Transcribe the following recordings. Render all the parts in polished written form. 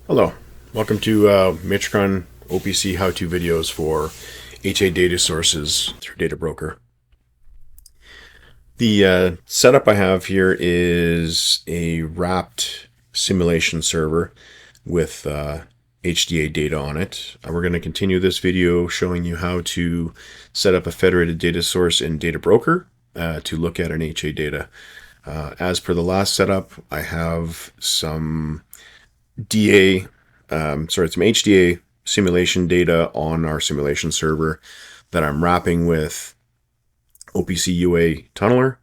Hello, welcome to Matrikon OPC how-to videos for HA data sources through Data Broker. The setup I have here is a wrapped simulation server with HDA data on it. We're going to continue this video showing you how to set up a federated data source in Data Broker to look at an HA data. As per the last setup, I have some some HDA simulation data on our simulation server that I'm wrapping with OPC UA Tunneller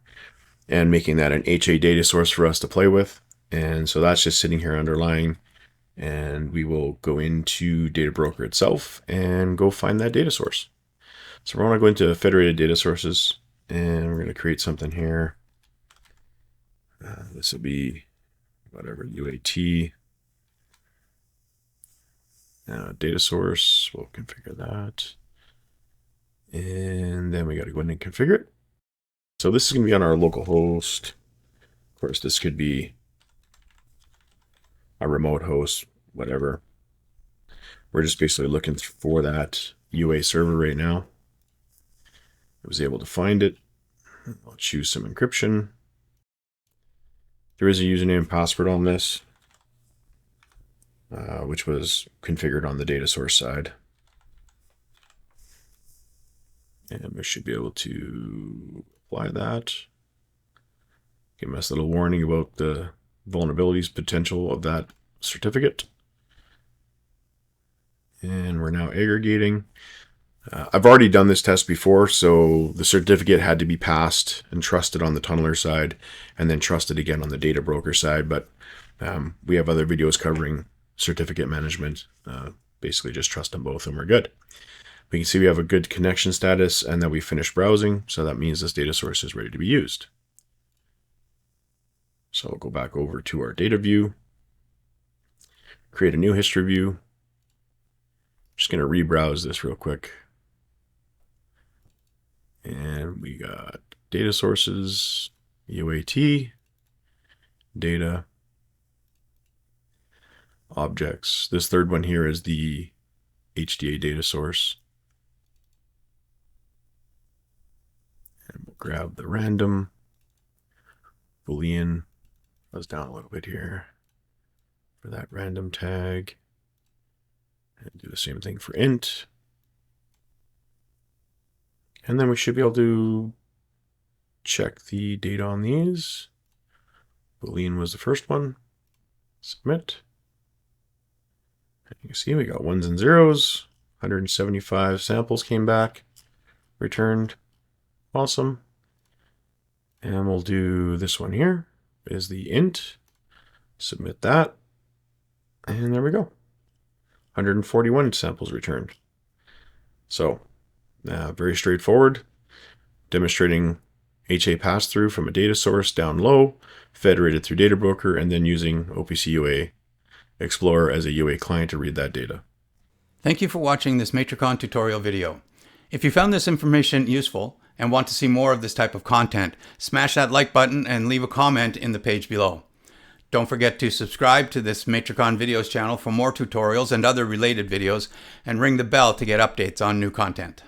and making that an HA data source for us to play with. And so that's just sitting here underlying, and we will go into Data Broker itself and go find that data source. So we're going to go into federated data sources, and we're going to create something here. This will be whatever, UAT. Data source, we'll configure that. And then we got to go in and configure it. So this is going to be on our local host. Of course, this could be a remote host, whatever. We're just basically looking for that UA server right now. I was able to find it. I'll choose some encryption. There is a username and password on this, which was configured on the data source side. And we should be able to apply that. Give us a little warning about the vulnerabilities potential of that certificate. And we're now aggregating. I've already done this test before, so the certificate had to be passed and trusted on the Tunneller side, and then trusted again on the Data Broker side. But we have other videos covering certificate management. Basically just trust them both and we're good. We can see we have a good connection status and that we finished browsing, so that means this data source is ready to be used. So I'll go back over to our data view, create a new history view. Just going to rebrowse this real quick. And we got data sources, UAT, data, objects. This third one here is the HDA data source. And we'll grab the random Boolean. Buzz down a little bit here for that random tag. And do the same thing for int. And then we should be able to check the data on these. Boolean was the first one. Submit. And you can see we got ones and zeros. 175 samples came back, returned. Awesome. And we'll do this one here is the int. Submit that. And there we go. 141 samples returned. So very straightforward, demonstrating HA pass-through from a data source down low, federated through Data Broker, and then using OPC UA Explorer as a UA client to read that data. Thank you for watching this Matrikon tutorial video. If you found this information useful and want to see more of this type of content, smash that like button and leave a comment in the page below. Don't forget to subscribe to this Matrikon videos channel for more tutorials and other related videos, and ring the bell to get updates on new content.